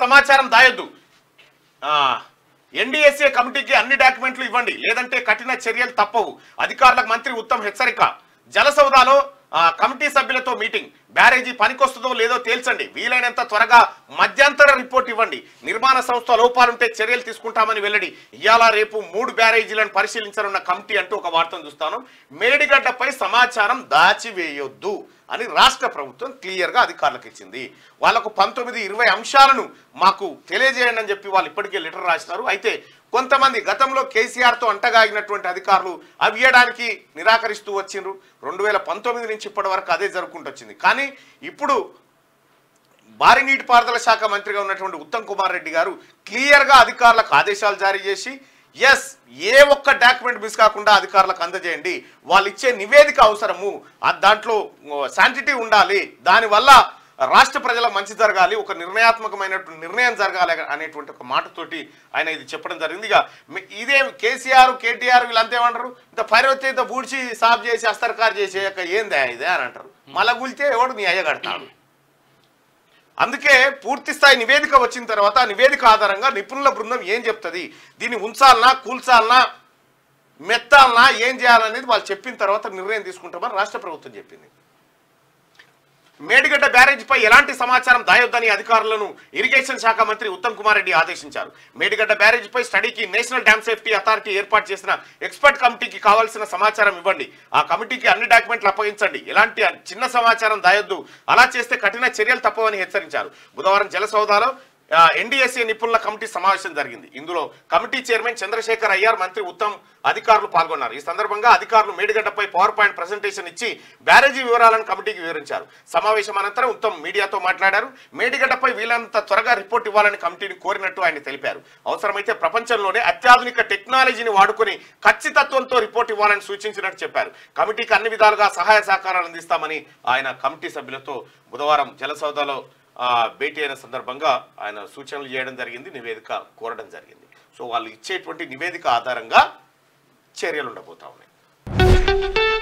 సమాచారం దాయొద్దు, ఎన్డీఎస్ఏ కమిటీకి అన్ని డాక్యుమెంట్లు ఇవ్వండి, లేదంటే కఠిన చర్యలు తప్పవు, అధికారులకు మంత్రి ఉత్తమ్ హెచ్చరిక. జలసౌదాలో కమిటీ సభ్యులతో మీటింగ్, బ్యారేజీ పనికొస్తుందో లేదో తేల్చండి, వీలైనంత త్వరగా మధ్యంతర రిపోర్ట్ ఇవ్వండి, నిర్మాణ సంస్థ లోపాలుంటే చర్యలు తీసుకుంటామని వెల్లడి. ఇవాళ రేపు 3 బ్యారేజీలను పరిశీలించనున్న కమిటీ అంటూ ఒక వార్తను చూస్తాను. మేడిగడ్డపై సమాచారం దాచివేయొద్దు అని రాష్ట్ర ప్రభుత్వం క్లియర్గా అధికారులకు ఇచ్చింది. వాళ్ళకు 19-20 అంశాలను మాకు తెలియజేయండి అని చెప్పి వాళ్ళు ఇప్పటికే లెటర్ రాసినారు. అయితే కొంతమంది గతంలో కేసీఆర్తో అంటగాగినటువంటి అధికారులు అవి ఇవ్వడానికి నిరాకరిస్తూ వచ్చిండ్రు. 2019 నుంచి ఇప్పటి వరకు అదే జరుపుకుంటూ వచ్చింది. కానీ ఇప్పుడు భారీ నీటిపారుదల శాఖ మంత్రిగా ఉన్నటువంటి ఉత్తమ్ కుమార్ రెడ్డి గారు క్లియర్గా అధికారులకు ఆదేశాలు జారీ చేసి ఏ ఒక్క డాక్యుమెంట్ మిస్ కాకుండా అధికారులకు అందజేయండి, వాళ్ళు ఇచ్చే నివేదిక అవసరము, దాంట్లో శాంటిటీ ఉండాలి, దానివల్ల రాష్ట్ర ప్రజలకు మంచి జరగాలి, ఒక నిర్ణయాత్మకమైనటువంటి నిర్ణయం జరగాలి అనేటువంటి ఒక మాటతోటి ఆయన ఇది చెప్పడం జరిగింది. ఇక ఇదే కేసీఆర్ కేటీఆర్ వీళ్ళంతా ఏమంటారు, ఇంత పైరొత్తే ఇంత బూడ్చి సాఫ్ చేసి అస్తర్కారు చేసి ఏందే ఇదే అని అంటారు. మళ్ళా గుల్తే ఎవడు నీ అయ్య కడతాడు. అందుకే పూర్తి స్థాయి నివేదిక వచ్చిన తర్వాత ఆ నివేదిక ఆధారంగా నిపుణుల బృందం ఏం చెప్తుంది, దీన్ని ఉంచాలనా కూల్చాలనా మెత్తాలనా ఏం చేయాలనేది వాళ్ళు చెప్పిన తర్వాత నిర్ణయం తీసుకుంటామని రాష్ట్ర ప్రభుత్వం చెప్పింది. మేడిగడ్డ బ్యారేజీపై ఎలాంటి సమాచారం దాయొద్దని అధికారులను ఇరిగేషన్ శాఖ మంత్రి ఉత్తమ్ కుమార్ రెడ్డి ఆదేశించారు. మేడిగడ్డ బ్యారేజీపై స్టడీకి నేషనల్ డ్యామ్ సేఫ్టీ అథారిటీ ఏర్పాటు చేసిన ఎక్స్పర్ట్ కమిటీకి కావాల్సిన సమాచారం ఇవ్వండి, ఆ కమిటీకి అన్ని డాక్యుమెంట్లు అప్పగించండి, ఎలాంటి చిన్న సమాచారం దాయొద్దు, అలా చేస్తే కఠిన చర్యలు తప్పవని హెచ్చరించారు. బుధవారం జలసౌదాలో ఎన్డీఎస్ఏ నిపుణుల కమిటీ సమావేశం జరిగింది. ఇందులో కమిటీ చైర్మన్ చంద్రశేఖర్ అయ్యార్, మంత్రి ఉత్తమ్ అధికారులు పాల్గొన్నారు. ఈ సందర్భంగా అధికారులు మేడిగడ్డపై పవర్ పాయింట్ ప్రెజెంటేషన్ ఇచ్చి బ్యారేజీ వివరాలను కమిటీకి వివరించారు. సమావేశం అనంతరం ఉత్తమ్ మీడియాతో మాట్లాడారు. మేడిగడ్డపై వీలంత త్వరగా రిపోర్ట్ ఇవ్వాలని కమిటీని కోరినట్టు ఆయన తెలిపారు. అవసరమైతే ప్రపంచంలోనే అత్యాధునిక టెక్నాలజీని వాడుకొని ఖచ్చితత్వంతో రిపోర్ట్ ఇవ్వాలని సూచించినట్టు చెప్పారు. కమిటీకి అన్ని విధాలుగా సహాయ సహకారాలు అందిస్తామని ఆయన కమిటీ సభ్యులతో బుధవారం జలసౌదాలో భేటీ అయిన సందర్భంగా ఆయన సూచనలు చేయడం జరిగింది, నివేదిక కోరడం జరిగింది. సో వాళ్ళు ఇచ్చేటువంటి నివేదిక ఆధారంగా చర్యలు ఉండబోతా ఉన్నాయి.